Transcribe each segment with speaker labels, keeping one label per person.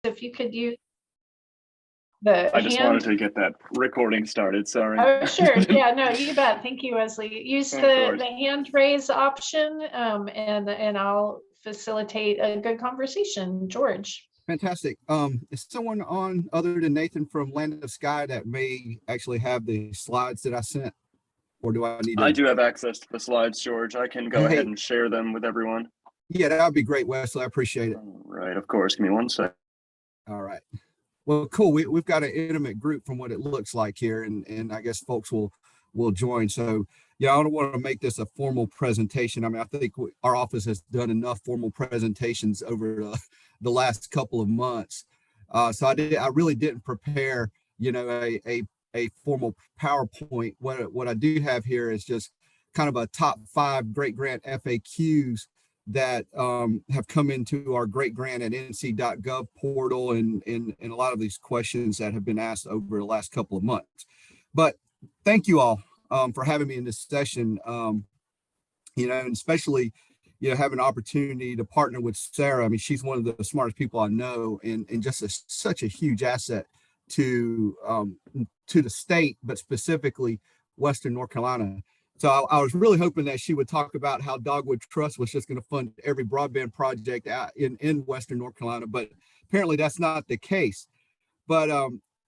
Speaker 1: if you could use the
Speaker 2: I just wanted to get that recording started. Sorry.
Speaker 1: Oh, sure. Yeah, no, you bet. Thank you, Wesley. Use the hand raise option, and I'll facilitate a good conversation. George.
Speaker 3: Fantastic. Is someone on other than Nathan from Land of Sky that may actually have the slides that I sent? Or do I need to?
Speaker 2: I do have access to the slides, George. I can go ahead and share them with everyone.
Speaker 3: Yeah, that would be great, Wesley. I appreciate it.
Speaker 2: All right, of course. Give me one sec.
Speaker 3: All right. Well, cool. We've got an intimate group from what it looks like here, and I guess folks will join. So, yeah, I don't want to make this a formal presentation. I mean, I think our office has done enough formal presentations over the last couple of months. So I really didn't prepare, a formal PowerPoint. What I do have here is just kind of a top 5 Great Grant FAQs that have come into our Great Grant at nc.gov portal, and a lot of these questions that have been asked over the last couple of months. But thank you all for having me in this session, and especially, having an opportunity to partner with Sarah. I mean, she's one of the smartest people I know, and just such a huge asset to the state, but specifically Western North Carolina. So I was really hoping that she would talk about how Dogwood Trust was just going to fund every broadband project out in Western North Carolina, but apparently that's not the case. But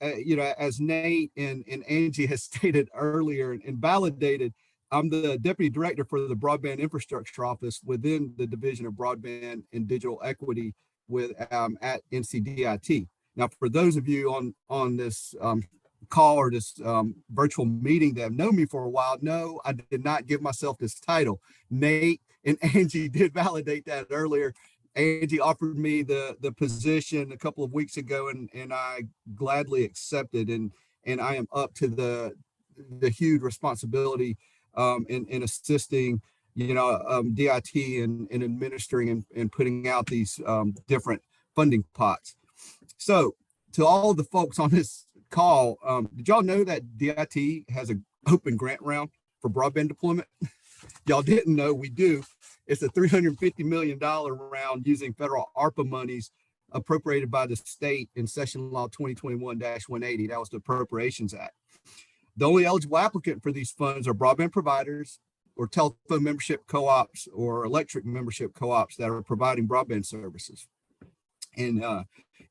Speaker 3: as Nate and Angie has stated earlier and validated, I'm the Deputy Director for the Broadband Infrastructure Office within the Division of Broadband and Digital Equity at NCDIT. Now, for those of you on this call or this virtual meeting that have known me for a while, no, I did not give myself this title. Nate and Angie did validate that earlier. Angie offered me the position a couple of weeks ago, and I gladly accepted, and I am up to the huge responsibility in assisting DIT and administering and putting out these different funding pots. So to all of the folks on this call, did y'all know that DIT has an open grant round for broadband deployment? Y'all didn't know, we do. It's a $350 million round using federal ARPA monies appropriated by the state in Session Law 2021-180. That was the Appropriations Act. The only eligible applicant for these funds are broadband providers or telephone membership co-ops or electric membership co-ops that are providing broadband services. And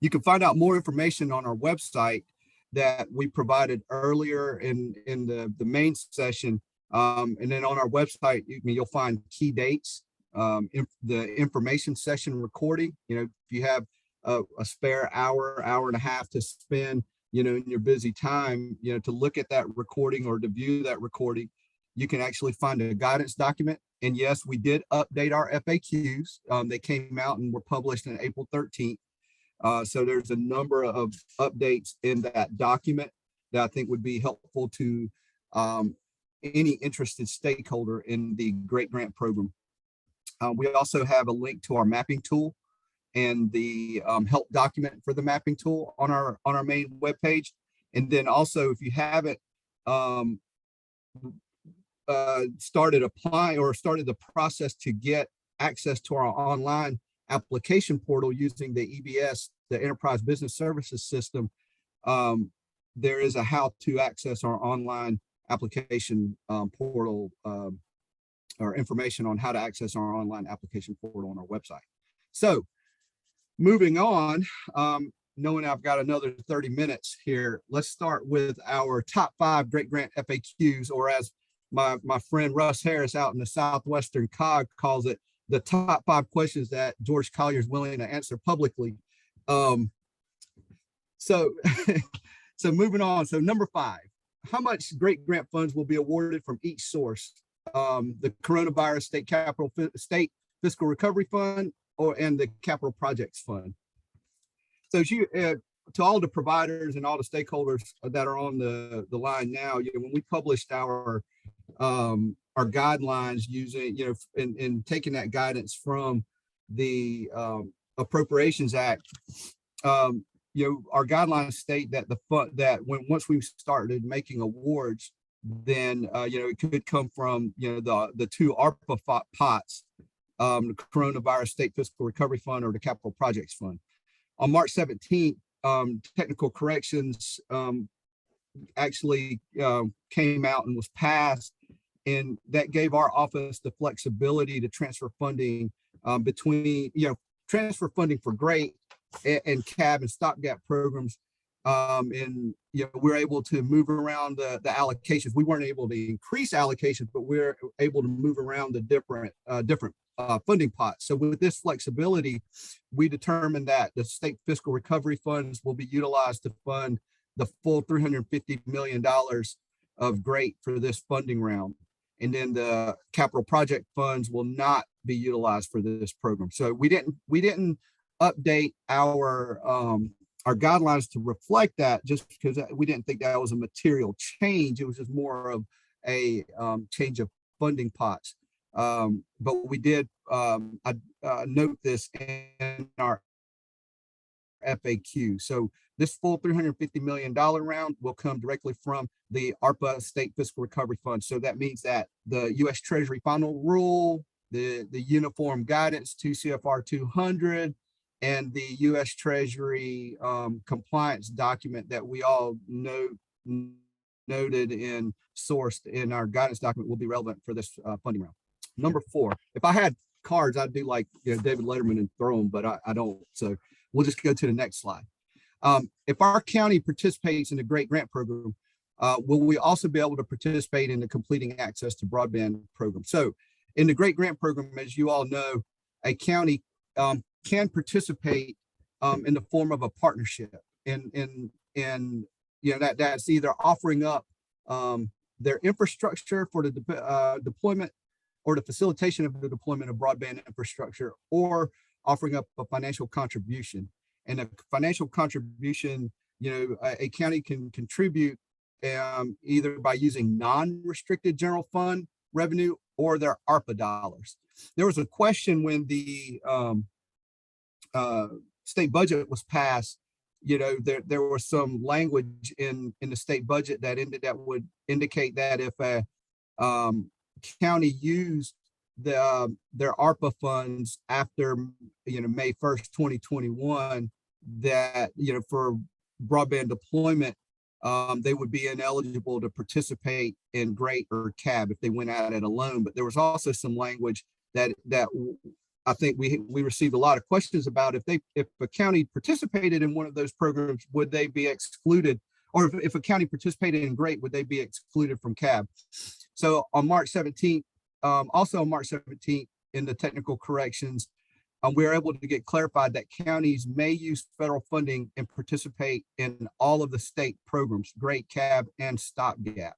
Speaker 3: you can find out more information on our website that we provided earlier in the main session. And then on our website, you'll find key dates, the information session recording. If you have a spare hour and a half to spend, in your busy time, to look at that recording or to view that recording, you can actually find a guidance document. And yes, we did update our FAQs. They came out and were published on April 13th. So there's a number of updates in that document that I think would be helpful to any interested stakeholder in the Great Grant program. We also have a link to our mapping tool and the help document for the mapping tool on our main webpage. And then also, if you haven't started applying or started the process to get access to our online application portal using the EBS, the Enterprise Business Services System, there is a how to access our online application portal or information on how to access our online application portal on our website. So moving on, knowing I've got another 30 minutes here, let's start with our top 5 Great Grant FAQs, or as my friend Russ Harris out in the Southwestern COG calls it, the top 5 questions that George Collier is willing to answer publicly. So moving on. So number 5, how much Great Grant funds will be awarded from each source? The Coronavirus State Fiscal Recovery Fund and the Capital Projects Fund. So to all the providers and all the stakeholders that are on the line now, when we published our guidelines using, and taking that guidance from the Appropriations Act, our guidelines state that once we started making awards, then it could come from the 2 ARPA pots, the Coronavirus State Fiscal Recovery Fund or the Capital Projects Fund. On March 17th, technical corrections actually came out and was passed, and that gave our office the flexibility to transfer funding between, transfer funding for GREAT and CAB and stopgap programs. And we're able to move around the allocations. We weren't able to increase allocations, but we're able to move around the different funding pots. So with this flexibility, we determined that the state fiscal recovery funds will be utilized to fund the full $350 million of GREAT for this funding round. And then the capital project funds will not be utilized for this program. So we didn't update our guidelines to reflect that, just because we didn't think that was a material change. It was just more of a change of funding pots. But we did note this in our FAQ. So this full $350 million round will come directly from the ARPA State Fiscal Recovery Fund. So that means that the U.S. Treasury Final Rule, the Uniform Guidance 2 CFR 200, and the U.S. Treasury compliance document that we all noted and sourced in our guidance document will be relevant for this funding round. Number 4, if I had cards, I'd do like David Letterman and throw them, but I don't. So we'll just go to the next slide. If our county participates in the GREAT grant program, will we also be able to participate in the completing access to broadband program? So in the GREAT grant program, as you all know, a county can participate in the form of a partnership, and that's either offering up their infrastructure for the deployment or the facilitation of the deployment of broadband infrastructure, or offering up a financial contribution. And a financial contribution, a county can contribute either by using non-restricted general fund revenue or their ARPA dollars. There was a question when the state budget was passed. There was some language in the state budget that would indicate that if a county used their ARPA funds after May 1st, 2021, that for broadband deployment, they would be ineligible to participate in GREAT or CAB if they went at it alone. But there was also some language that I think we received a lot of questions about. If a county participated in one of those programs, would they be excluded? Or if a county participated in GREAT, would they be excluded from CAB? So on March 17th, also on March 17th, in the technical corrections, we were able to get clarified that counties may use federal funding and participate in all of the state programs, GREAT, CAB, and stopgap.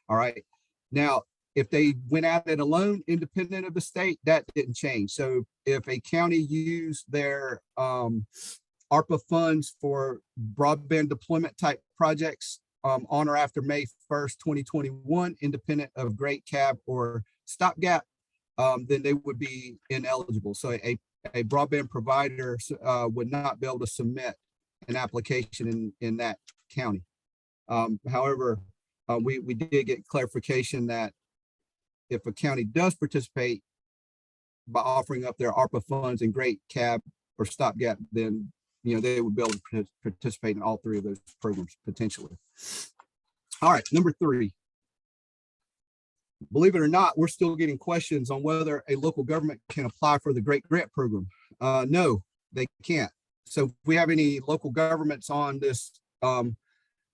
Speaker 3: All right. Now, if they went at it alone, independent of the state, that didn't change. So if a county used their ARPA funds for broadband deployment type projects on or after May 1st, 2021, independent of GREAT, CAB, or stopgap, then they would be ineligible. So a broadband provider would not be able to submit an application in that county. However, we did get clarification that if a county does participate by offering up their ARPA funds in GREAT, CAB, or stopgap, then they would be able to participate in all 3 of those programs potentially. All right, number 3. Believe it or not, we're still getting questions on whether a local government can apply for the GREAT grant program. No, they can't. So if we have any local governments on this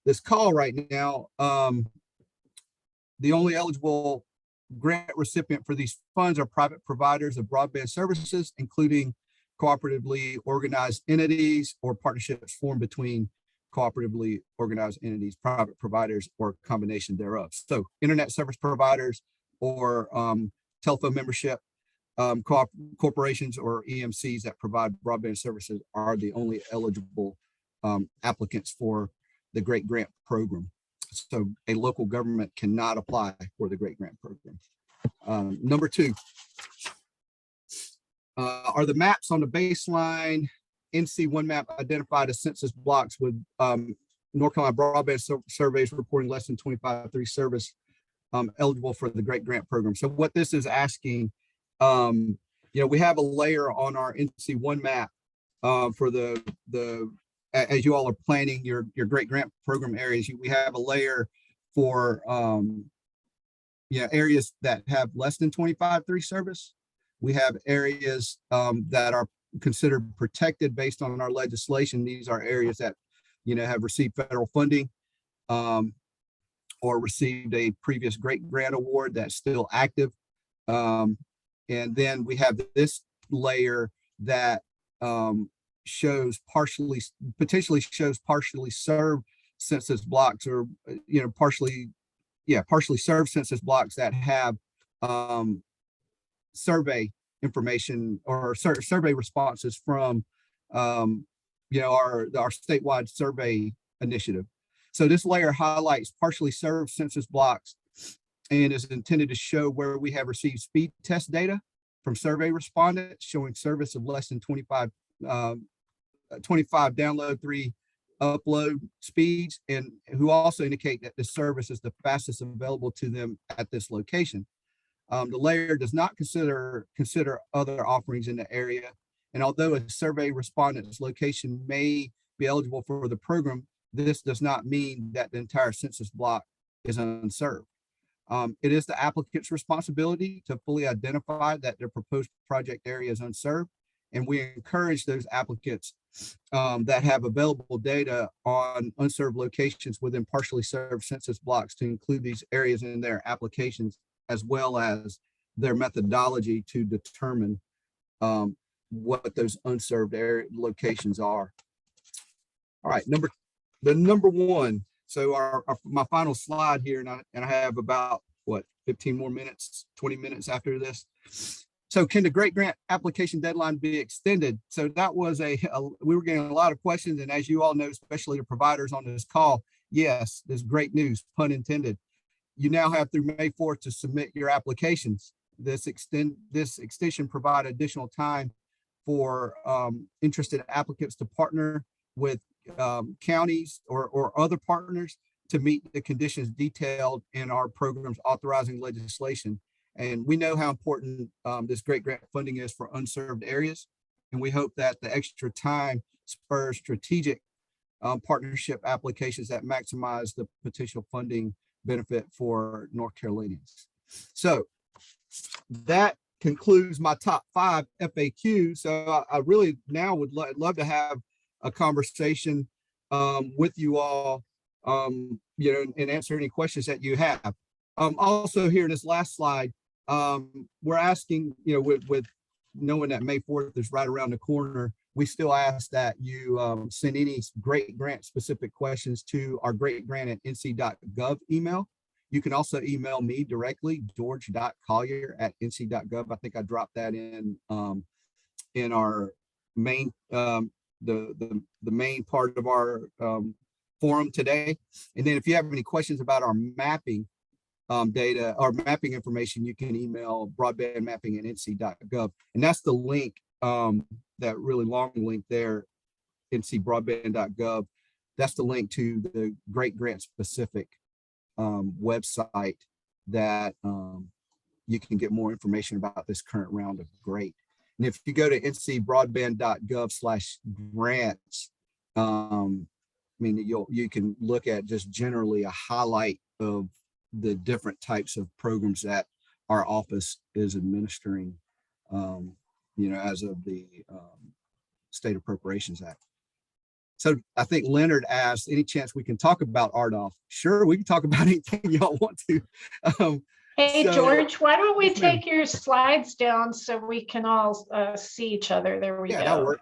Speaker 3: this call right now, the only eligible grant recipient for these funds are private providers of broadband services, including cooperatively organized entities or partnerships formed between cooperatively organized entities, private providers, or a combination thereof. So internet service providers or telephone membership corporations or EMCs that provide broadband services are the only eligible applicants for the GREAT grant program. So a local government cannot apply for the GREAT grant program. Number 2, are the maps on the baseline NC1 map identified as census blocks with North Carolina broadband surveys reporting less than 25/3 service eligible for the GREAT grant program? So what this is asking, we have a layer on our NC1 map for as you all are planning your great grant program areas, we have a layer for areas that have less than 25/3 service. We have areas that are considered protected based on our legislation. These are areas that have received federal funding or received a previous great grant award that's still active. And then we have this layer that potentially shows partially served census blocks, or partially served census blocks that have survey information or survey responses from our statewide survey initiative. So this layer highlights partially served census blocks and is intended to show where we have received speed test data from survey respondents showing service of less than 25 download, 3 upload speeds, and who also indicate that the service is the fastest available to them at this location. The layer does not consider other offerings in the area, and although a survey respondent's location may be eligible for the program, this does not mean that the entire census block is unserved. It is the applicant's responsibility to fully identify that their proposed project area is unserved, and we encourage those applicants that have available data on unserved locations within partially served census blocks to include these areas in their applications, as well as their methodology to determine what those unserved area locations are. All right, number one. So my final slide here, and I have about 15 more minutes, 20 minutes after this. So can the great grant application deadline be extended? So that was we were getting a lot of questions, and as you all know, especially the providers on this call, yes, this is great news, pun intended. You now have through May 4th to submit your applications. This extension provide additional time for interested applicants to partner with counties or other partners to meet the conditions detailed in our program's authorizing legislation. And we know how important this great grant funding is for unserved areas. And we hope that the extra time spurs strategic partnership applications that maximize the potential funding benefit for North Carolinians. So that concludes my top 5 FAQs. So I really now would love to have a conversation with you all, and answer any questions that you have. Also here in this last slide, we're asking, with knowing that May 4th is right around the corner, we still ask that you send any great grant specific questions to our greatgrant@nc.gov email. You can also email me directly, george.collier@nc.gov. I think I dropped that in our main, the main part of our forum today. And then if you have any questions about our mapping data or mapping information, you can email broadbandmapping@nc.gov. And that's the link, that really long link there, ncbroadband.gov. That's the link to the great grant specific website that you can get more information about this current round of great. And if you go to ncbroadband.gov/grants, you can look at just generally a highlight of the different types of programs that our office is administering, as of the State Appropriations Act. So I think Leonard asked, any chance we can talk about RDOF? Sure, we can talk about anything y'all want to.
Speaker 1: Hey, George, why don't we take your slides down so we can all see each other? There we go. That'll work.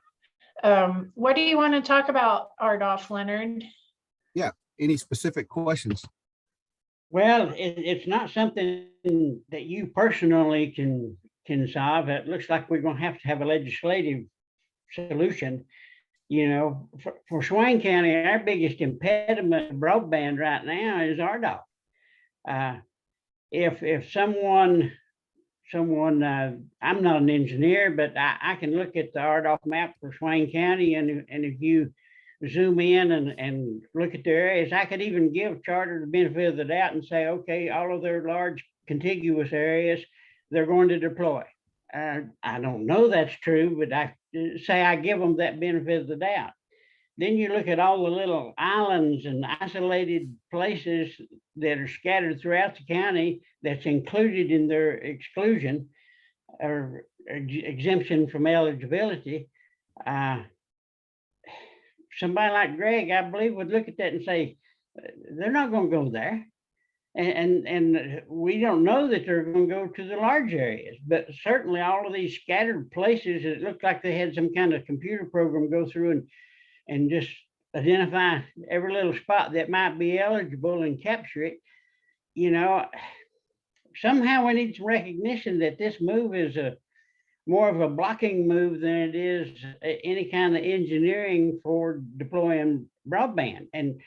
Speaker 1: What do you want to talk about, RDOF, Leonard?
Speaker 3: Yeah, any specific questions?
Speaker 4: Well, it's not something that you personally can solve. It looks like we're going to have a legislative solution. For Swain County, our biggest impediment to broadband right now is RDOF. If someone, I'm not an engineer, but I can look at the RDOF map for Swain County, and if you zoom in and look at their areas, I could even give Charter the benefit of the doubt and say, okay, all of their large contiguous areas, they're going to deploy. I don't know that's true, but say I give them that benefit of the doubt. Then you look at all the little islands and isolated places that are scattered throughout the county that's included in their exclusion or exemption from eligibility. Somebody like Greg, I believe, would look at that and say, they're not going to go there. And we don't know that they're going to go to the large areas, but certainly all of these scattered places, it looked like they had some kind of computer program go through and just identify every little spot that might be eligible and capture it. You know, somehow we need some recognition that this move is more of a blocking move than it is any kind of engineering for deploying broadband. And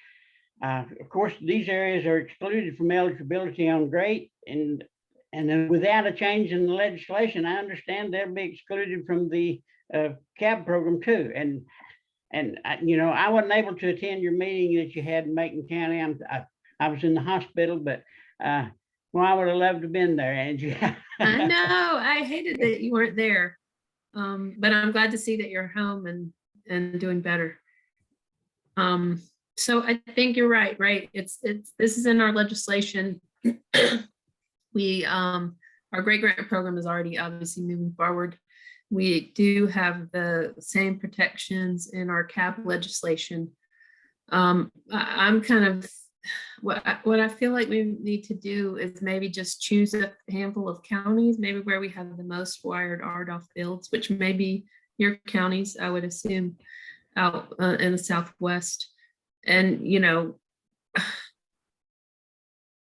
Speaker 4: of course, these areas are excluded from eligibility on GREAT, and then without a change in the legislation, I understand they'll be excluded from the CAB program too. And you know, I wasn't able to attend your meeting that you had in Macon County. I was in the hospital, but well, I would have loved to have been there, Angie.
Speaker 5: I know. I hated that you weren't there, but I'm glad to see that you're home and doing better. So I think you're right. Right? This is in our legislation. We our Great Grant program is already obviously moving forward. We do have the same protections in our CAB legislation. I'm kind of what I feel like we need to do is maybe just choose a handful of counties, maybe where we have the most wired RDOF builds, which may be your counties, I would assume, out in the Southwest. And, you know,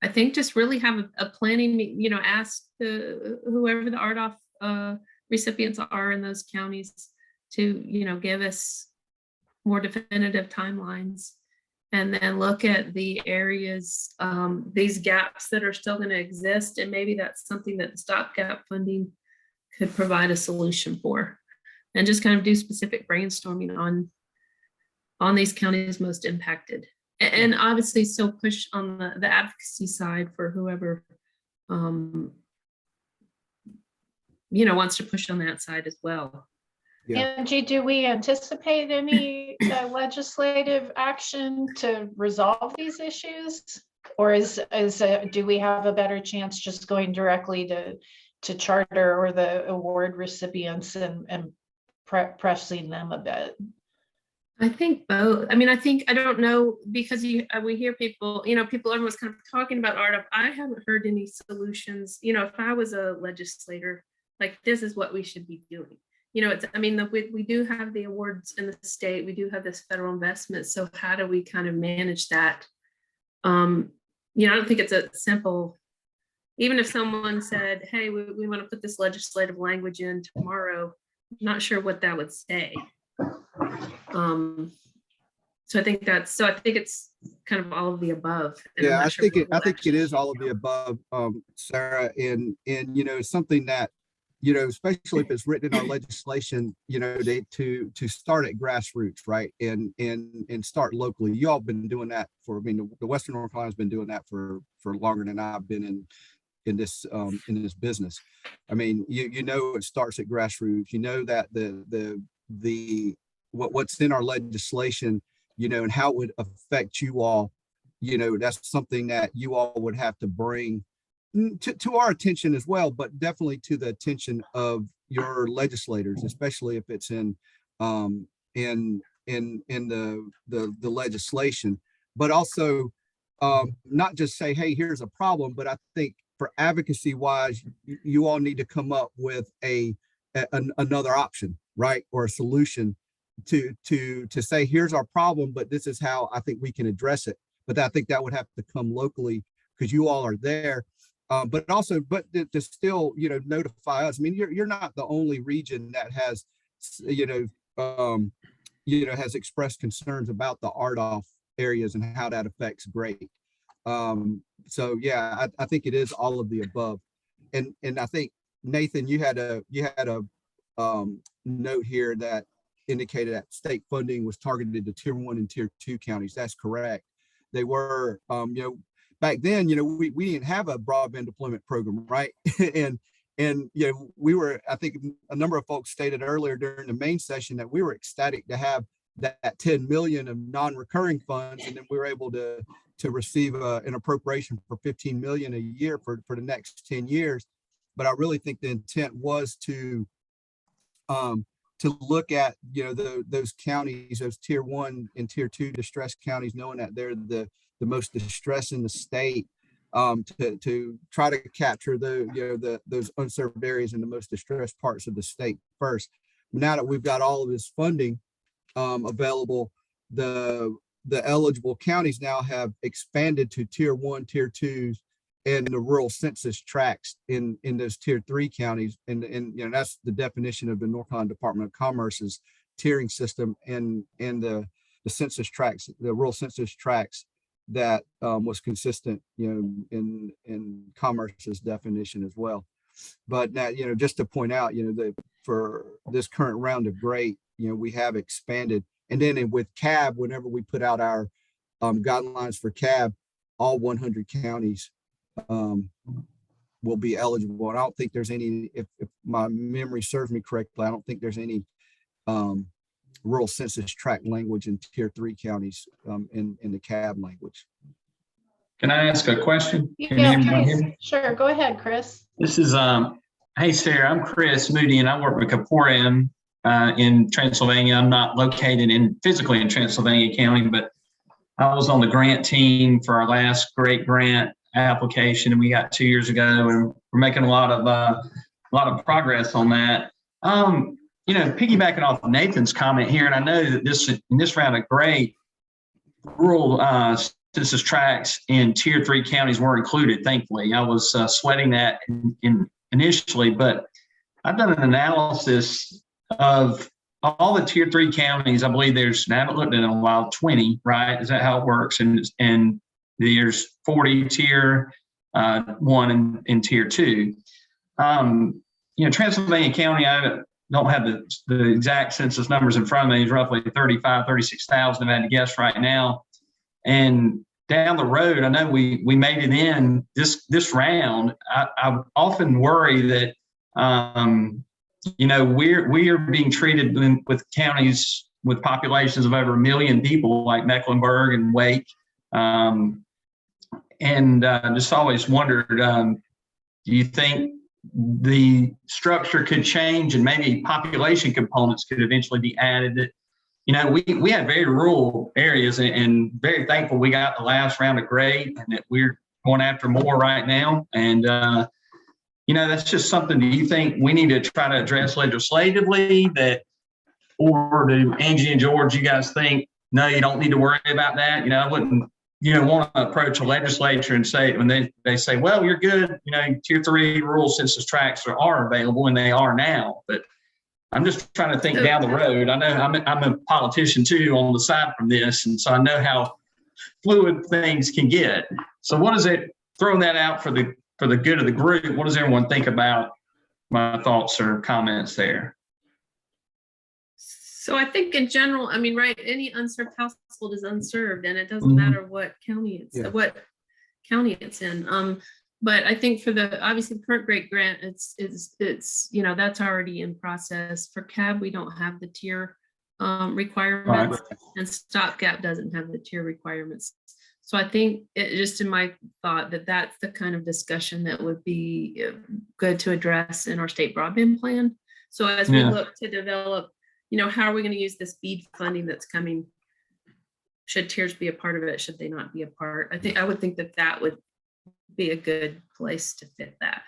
Speaker 5: I think just really have a planning, you know, ask whoever the RDOF recipients are in those counties to, you know, give us more definitive timelines, and then look at the areas, these gaps that are still going to exist. And maybe that's something that the stopgap funding could provide a solution for, and just kind of do specific brainstorming on these counties most impacted. And obviously still push on the advocacy side for whoever, you know, wants to push on that side as well.
Speaker 3: Yeah.
Speaker 1: Angie, do we anticipate any legislative action to resolve these issues? Or do we have a better chance just going directly to charter or the award recipients and pressing them a bit?
Speaker 5: I think both. I mean, I don't know, because we hear people, you know, everyone's kind of talking about RDOF. I haven't heard any solutions. You know, if I was a legislator, like, this is what we should be doing. You know, we do have the awards in the state, we do have this federal investment. So how do we kind of manage that? You know, I don't think it's a simple, even if someone said, hey, we want to put this legislative language in tomorrow, I'm not sure what that would say. So I think it's kind of all of the above.
Speaker 3: Yeah, I think it is all of the above, Sarah, and you know, something that, you know, especially if it's written in our legislation, you know, to start at grassroots, right, and start locally. You all been doing that for, I mean, the Western North Carolina has been doing that for longer than I've been in this business. I mean, you know, it starts at grassroots. You know that what's in our legislation, you know, and how it would affect you all, you know, that's something that you all would have to bring to our attention as well, but definitely to the attention of your legislators, especially if it's in the legislation, but also not just say, hey, here's a problem, but I think for advocacy wise, you all need to come up with another option, right, or a solution to say, here's our problem, but this is how I think we can address it. But I think that would have to come locally because you all are there. But to still, you know, notify us. I mean, you're not the only region that has, has expressed concerns about the RDOF areas and how that affects GREAT. So yeah, I think it is all of the above. And I think, Nathan, you had a note here that indicated that state funding was targeted to tier 1 and tier 2 counties. That's correct. They were, back then, we didn't have a broadband deployment program, right? and And, you know, we were, I think a number of folks stated earlier during the main session that we were ecstatic to have that 10 million of non-recurring funds. And then we were able to receive an appropriation for 15 million a year for the next 10 years. But I really think the intent was to look at, you know, those counties, those tier 1 and tier 2 distressed counties, knowing that they're the most distressed in the state, to try to capture those unserved areas in the most distressed parts of the state first. Now that we've got all of this funding available, the eligible counties now have expanded to tier 1, tier 2s, and the rural census tracts in those tier 3 counties. And you know, that's the definition of the North Carolina Department of Commerce's tiering system, and the census tracts, the rural census tracts that was consistent, you know, in Commerce's definition as well. But now, you know, just to point out, you know, for this current round of GREAT, you know, we have expanded. And then with CAB, whenever we put out our guidelines for CAB, all 100 counties will be eligible. And I don't think there's any, if my memory serves me correctly, I don't think there's any rural census tract language in tier 3 counties in the CAB language.
Speaker 6: Can I ask a question?
Speaker 1: Yeah, please. Sure, go ahead, Chris.
Speaker 6: This is, hey, Sarah, I'm Chris Moody, and I work with Kaporam in Transylvania. I'm not located physically in Transylvania County, but I was on the grant team for our last GREAT grant application, and we got 2 years ago, and we're making a lot of progress on that. You know, piggybacking off of Nathan's comment here, and I know that in this round of GREAT, rural census tracts in tier 3 counties were included. Thankfully, I was sweating that initially, but I've done an analysis of all the tier 3 counties. I believe I haven't looked at it in a while, 20, right? Is that how it works? And there's 40 tier 1 and tier 2. You know, Transylvania County, I don't have the exact census numbers in front of me. It's roughly 36,000, I had to guess right now. And down the road, I know we made it in this round. I often worry that, you know, we are being treated with counties with populations of over 1 million people, like Mecklenburg and Wake. And just always wondered, do you think the structure could change and maybe population components could eventually be added? That, you know, we had very rural areas, and very thankful we got the last round of GREAT, and that we're going after more right now. And, you know, that's just something. Do you think we need to try to address legislatively that, or do Angie and George, you guys think, no, you don't need to worry about that? You know, I wouldn't, you know, want to approach a legislature and say, when they say, well, you're good, you know, tier 3 rural census tracts are available, and they are now. But I'm just trying to think down the road. I know I'm a politician too on the side from this, and so I know how fluid things can get. So what is it, throwing that out for the good of the group, what does everyone think about my thoughts or comments there?
Speaker 5: So I think in general, I mean, right, any unserved household is unserved, and it doesn't matter what county it's in. But I think for obviously the current GREAT grant, it's you know, that's already in process. For CAB, we don't have the tier requirements, and Stopgap doesn't have the tier requirements. So I think just in my thought that's the kind of discussion that would be good to address in our state broadband plan. So as we look to develop, you know, how are we going to use this BEAD funding that's coming? Should tiers be a part of it? Should they not be a part? I would think that would be a good place to fit that.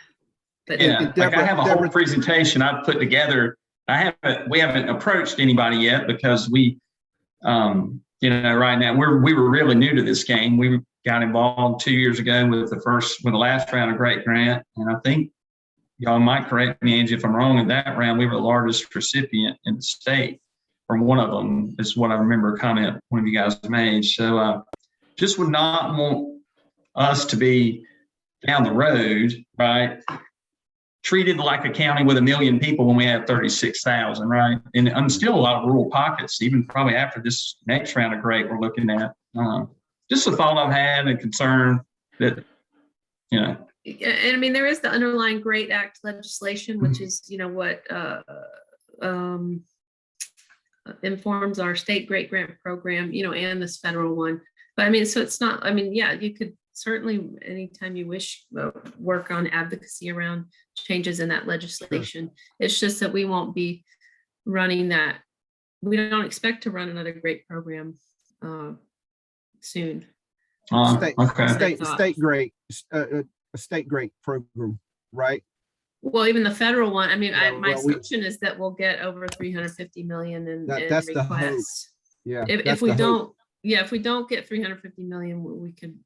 Speaker 5: But
Speaker 6: yeah, like I have a whole presentation I've put together. We haven't approached anybody yet, because we, you know, right now we were really new to this game. We got involved 2 years ago with the last round of GREAT grant, and I think y'all might correct me, Angie, if I'm wrong. In that round, we were the largest recipient in the state, or one of them, is what I remember a comment one of you guys made. So just would not want us to be down the road, right, treated like a county with 1 million people when we have 36,000, right? And still a lot of rural pockets, even probably after this next round of GREAT we're looking at. Just a thought I've had, and concern that, you know,
Speaker 5: And I mean, there is the underlying GREAT Act legislation, which is, what informs our state GREAT grant program, and this federal one. But I mean, so it's not, I mean, yeah, you could certainly, anytime you wish, work on advocacy around changes in that legislation. Sure. It's just that we won't be running that. We don't expect to run another GREAT program soon.
Speaker 3: State GREAT program, right?
Speaker 5: Well, even the federal one. I mean, my assumption is that we'll get over 350 million in
Speaker 3: that's
Speaker 5: requests.
Speaker 3: Yeah.
Speaker 5: If we don't, if we don't get 350 million, we could,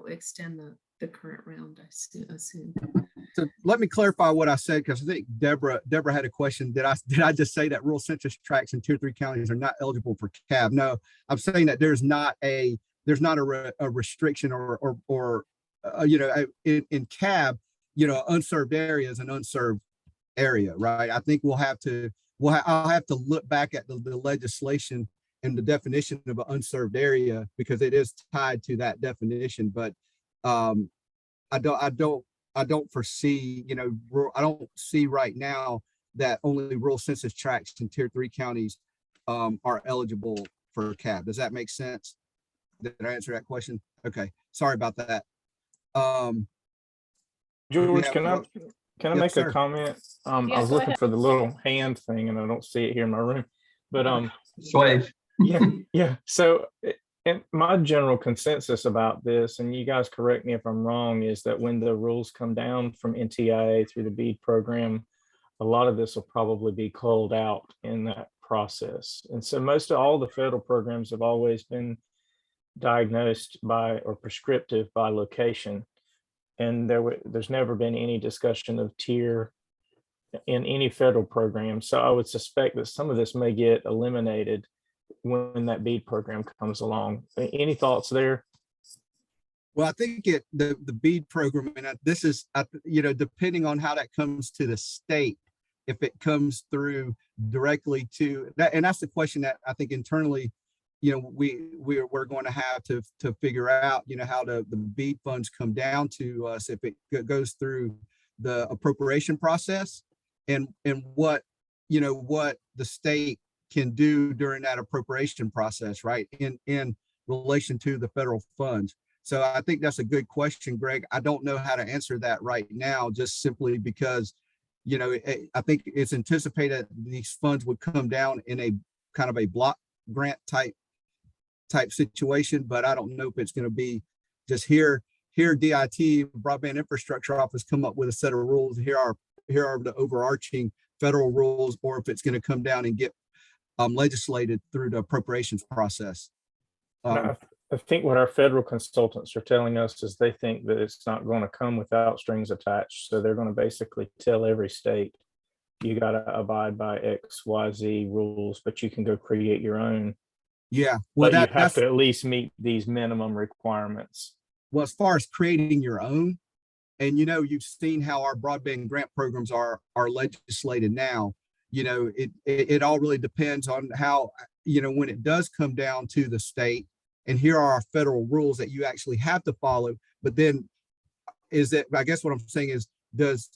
Speaker 5: extend the current round. I assume.
Speaker 3: So let me clarify what I said, because I think Deborah had a question. Did I just say that rural census tracts in Tier 3 counties are not eligible for CAB? No, I'm saying that there's not a restriction or in CAB, unserved area is an unserved area, right? I think I'll have to look back at the legislation and the definition of an unserved area, because it is tied to that definition. But I don't foresee, I don't see right now that only rural census tracts in Tier 3 counties are eligible for CAB. Does that make sense? Did I answer that question? Okay, sorry about that.
Speaker 7: George, can I make
Speaker 3: sir.
Speaker 7: a comment?
Speaker 1: Yeah,
Speaker 7: I was looking
Speaker 1: ahead.
Speaker 7: for the little hand thing and I don't see it here in my room, but
Speaker 6: Slave.
Speaker 7: yeah. So, and my general consensus about this, and you guys correct me if I'm wrong, is that when the rules come down from NTIA through the BEAD program, a lot of this will probably be culled out in that process. And so most of all the federal programs have always been diagnosed by or prescriptive by location. And there's never been any discussion of tier in any federal program. So I would suspect that some of this may get eliminated when that BEAD program comes along. Any thoughts there?
Speaker 3: Well, I think the BEAD program, and this is, depending on how that comes to the state, if it comes through directly to that, and that's the question that I think internally, we're going to have to figure out, how the BEAD funds come down to us, if it goes through the appropriation process, and what the state can do during that appropriation process, right, in relation to the federal funds. So I think that's a good question, Greg. I don't know how to answer that right now, just simply because, I think it's anticipated these funds would come down in a kind of a block grant type situation, but I don't know if it's going to be just here DIT, Broadband Infrastructure Office, come up with a set of rules. Here are the overarching federal rules, or if it's going to come down and get legislated through the appropriations process.
Speaker 7: I think what our federal consultants are telling us is they think that it's not going to come without strings attached. So they're going to basically tell every state, you got to abide by X, Y, Z rules, but you can go create your own.
Speaker 3: Yeah, well,
Speaker 7: but you have to at least meet these minimum requirements.
Speaker 3: Well, as far as creating your own, and you've seen how our broadband grant programs are legislated now. It all really depends on how, when it does come down to the state, and here are our federal rules that you actually have to follow. But then I guess what I'm saying is, does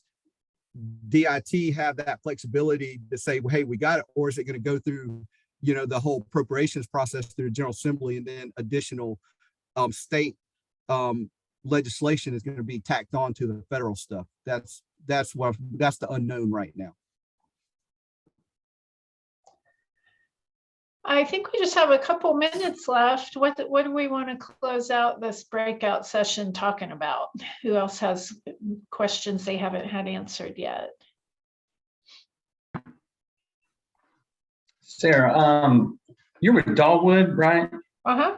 Speaker 3: DIT have that flexibility to say, well, hey, we got it, or is it going to go through, the whole appropriations process through the General Assembly, and then additional state legislation is going to be tacked on to the federal stuff? That's the unknown right now.
Speaker 1: I think we just have a couple minutes left. What do we want to close out this breakout session talking about? Who else has questions they haven't had answered yet?
Speaker 6: Sarah, you're with Dogwood, right?
Speaker 1: Uh-huh.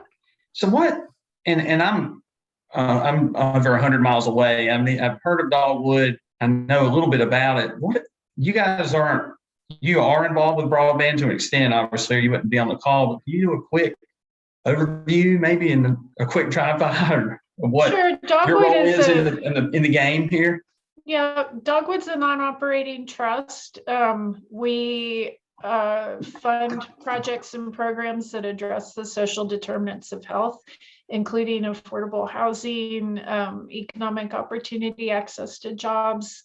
Speaker 6: So what? And I'm over 100 miles away. I mean, I've heard of Dogwood. I know a little bit about it. What you guys you are involved with broadband to an extent. Obviously, you wouldn't be on the call, but can you do a quick overview, maybe in a quick drive-by, of what your role is in the game here?
Speaker 1: Yeah, Dogwood's a non-operating trust. We fund projects and programs that address the social determinants of health, including affordable housing, economic opportunity, access to jobs,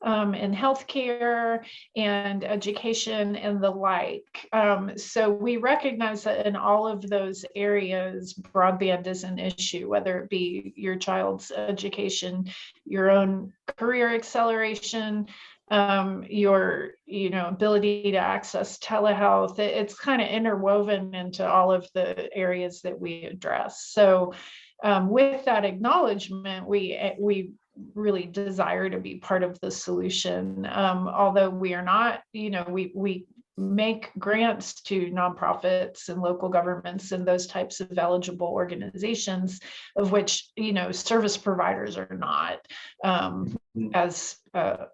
Speaker 1: and healthcare and education and the like. So we recognize that in all of those areas, broadband is an issue, whether it be your child's education, your own career acceleration, your ability to access telehealth. It's kind of interwoven into all of the areas that we address. So with that acknowledgement, we really desire to be part of the solution. Although we are not, we make grants to nonprofits and local governments and those types of eligible organizations, of which, service providers are not as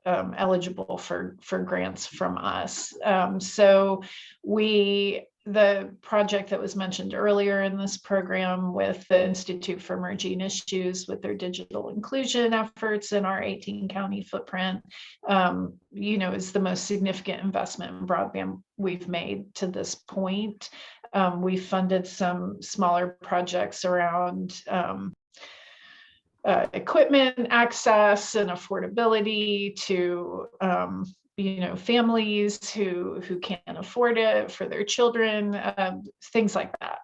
Speaker 1: eligible for grants from us. So the project that was mentioned earlier in this program with the Institute for Emerging Issues with their digital inclusion efforts in our 18 county footprint, is the most significant investment in broadband we've made to this point. We've funded some smaller projects around equipment access and affordability to families who can't afford it for their children, things like that.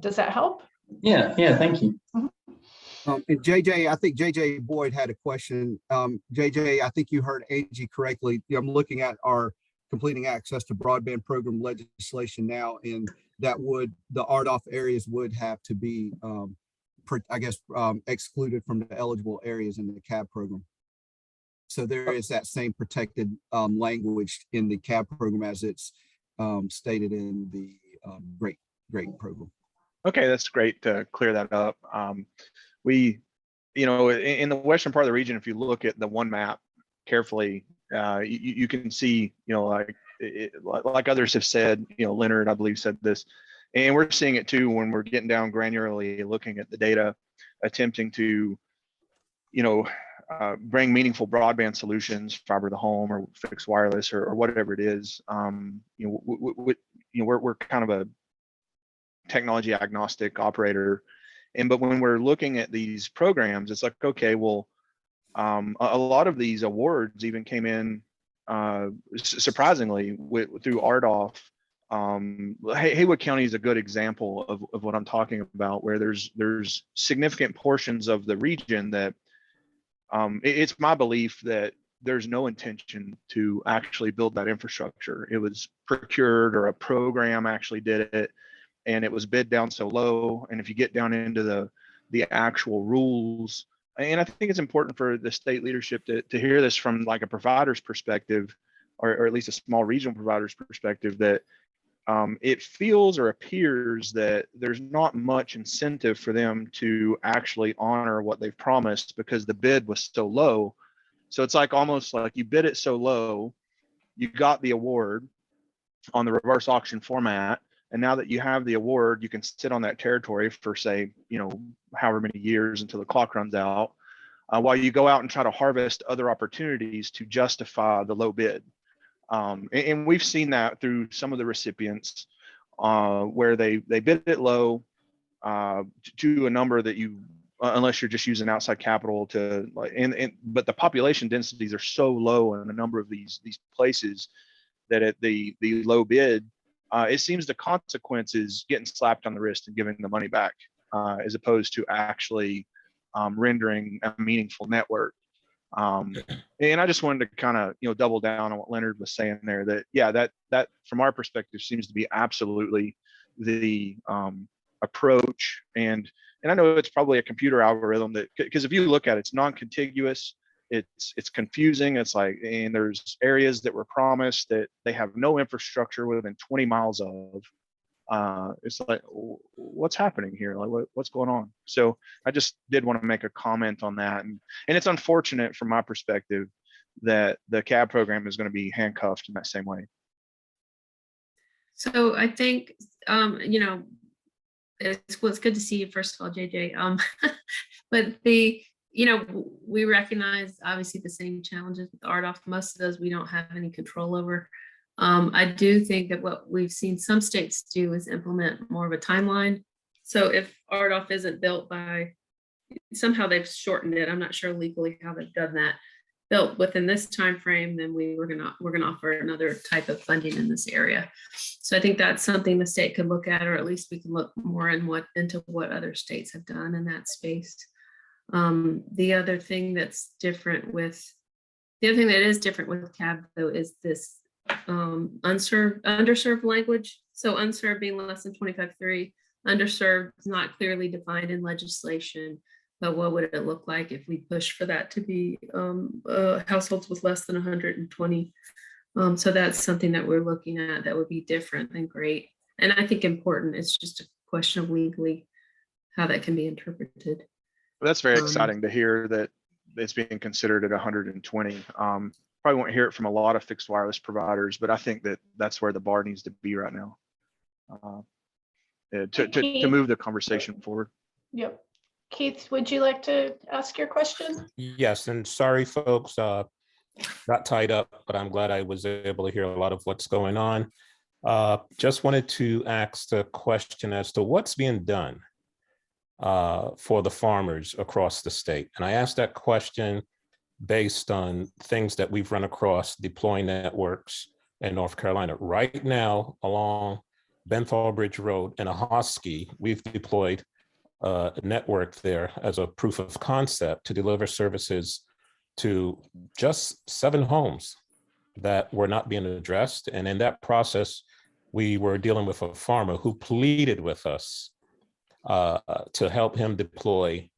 Speaker 1: Does that help?
Speaker 6: Yeah, thank you.
Speaker 3: And JJ, I think JJ Boyd had a question. JJ, I think you heard Angie correctly. I'm looking at our completing access to broadband program legislation now, and the RDOF areas would have to be, excluded from the eligible areas in the CAB program. So there is that same protected language in the CAB program as it's stated in the Great program.
Speaker 8: Okay, that's great to clear that up. We, in the western part of the region, if you look at the one map carefully, you can see, like others have said, Leonard, I believe, said this, and we're seeing it too when we're getting down granularly looking at the data, attempting to, bring meaningful broadband solutions, fiber to the home or fixed wireless or whatever it is. We're kind of a technology agnostic operator, but when we're looking at these programs, it's like, okay, well, a lot of these awards even came in surprisingly through RDOF. Haywood County is a good example of what I'm talking about, where there's significant portions of the region that it's my belief that there's no intention to actually build that infrastructure. It was procured, or a program actually did it, and it was bid down so low. And if you get down into the actual rules, and I think it's important for the state leadership to hear this from like a provider's perspective, or at least a small regional provider's perspective, that it feels or appears that there's not much incentive for them to actually honor what they've promised because the bid was so low. So it's like almost like you bid it so low, you got the award on the reverse auction format, and now that you have the award, you can sit on that territory for, say, however many years until the clock runs out, while you go out and try to harvest other opportunities to justify the low bid. And we've seen that through some of the recipients where they bid it low to a number that you, unless you're just using outside capital to, but the population densities are so low in a number of these places that at the low bid, it seems the consequence is getting slapped on the wrist and giving the money back, as opposed to actually rendering a meaningful network. And I just wanted to kind of double down on what Leonard was saying there, that that from our perspective seems to be absolutely the approach. And I know it's probably a computer algorithm that, because if you look at it, it's non-contiguous, it's confusing. It's like, and there's areas that were promised that they have no infrastructure within 20 miles of. It's like, what's happening here? Like, what's going on? So I just did want to make a comment on that. And it's unfortunate from my perspective that the CAB program is going to be handcuffed in that same way.
Speaker 5: So I think, it's good to see you, first of all, JJ. But we recognize obviously the same challenges with RDOF. Most of those we don't have any control over. I do think that what we've seen some states do is implement more of a timeline. So if RDOF isn't built by, somehow they've shortened it, I'm not sure legally how they've done that, built within this time frame, then we're gonna offer another type of funding in this area. So I think that's something the state could look at, or at least we can look more into what other states have done in that space. The other thing that is different with CAB though is this underserved language. So unserved being less than 25.3, underserved is not clearly defined in legislation. But what would it look like if we push for that to be households with less than 120? So that's something that we're looking at that would be different and great. And I think important. It's just a question of legally how that can be interpreted.
Speaker 8: That's very exciting to hear that it's being considered at 120. Probably won't hear it from a lot of fixed wireless providers, but I think that that's where the bar needs to be right now to move the conversation forward.
Speaker 1: Yep. Keith, would you like to ask your question?
Speaker 9: Yes, and sorry, folks, got tied up, but I'm glad I was able to hear a lot of what's going on. Just wanted to ask the question as to what's being done for the farmers across the state. And I asked that question based on things that we've run across deploying networks in North Carolina. Right now, along Benthall Bridge Road in Ahoskie, we've deployed a network there as a proof of concept to deliver services to just 7 homes that were not being addressed. And in that process, we were dealing with a farmer who pleaded with us to help him deploy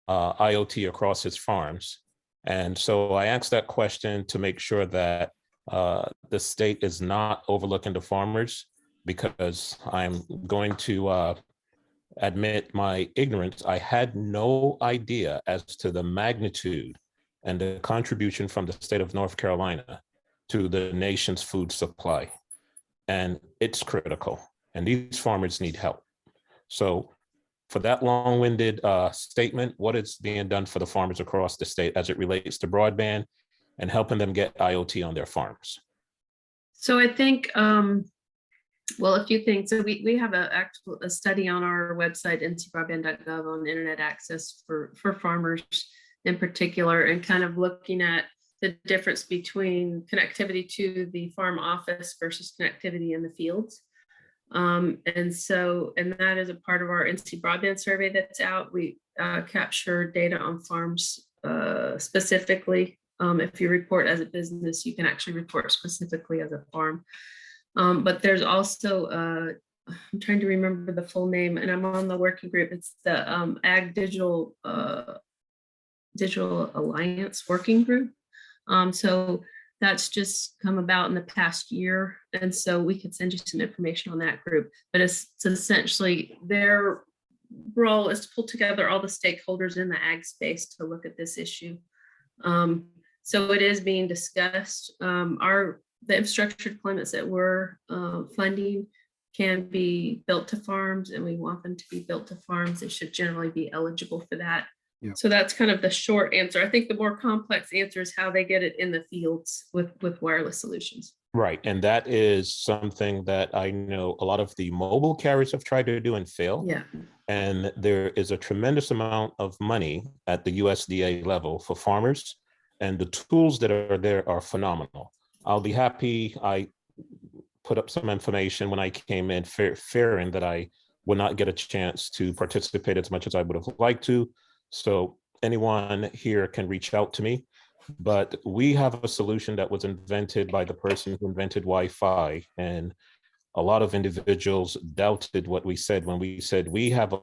Speaker 9: IoT across his farms. And so I asked that question to make sure that the state is not overlooking the farmers, because I'm going to admit my ignorance. I had no idea as to the magnitude and the contribution from the state of North Carolina to the nation's food supply. And it's critical, and these farmers need help. So for that long-winded statement, what is being done for the farmers across the state as it relates to broadband and helping them get IoT on their farms?
Speaker 5: So I think, well, a few things. So we have a study on our website, ncbroadband.gov, on internet access for farmers in particular, and kind of looking at the difference between connectivity to the farm office versus connectivity in the fields. And that is a part of our NC Broadband survey that's out. We capture data on farms specifically. If you report as a business, you can actually report specifically as a farm. But there's also, I'm trying to remember the full name, and I'm on the working group. It's the Ag Digital Alliance Working Group. So that's just come about in the past year. And so we could send you some information on that group, but it's essentially their role is to pull together all the stakeholders in the ag space to look at this issue. So it is being discussed. The infrastructure deployments that we're funding can be built to farms, and we want them to be built to farms. They should generally be eligible for that.
Speaker 3: Yeah.
Speaker 5: So that's kind of the short answer. I think the more complex answer is how they get it in the fields with wireless solutions.
Speaker 9: Right, and that is something that I know a lot of the mobile carriers have tried to do and fail.
Speaker 5: Yeah.
Speaker 9: And there is a tremendous amount of money at the USDA level for farmers, and the tools that are there are phenomenal. I'll be happy. I put up some information when I came in, fearing that I would not get a chance to participate as much as I would have liked to. So anyone here can reach out to me, but we have a solution that was invented by the person who invented Wi-Fi, and a lot of individuals doubted what we said when we said we have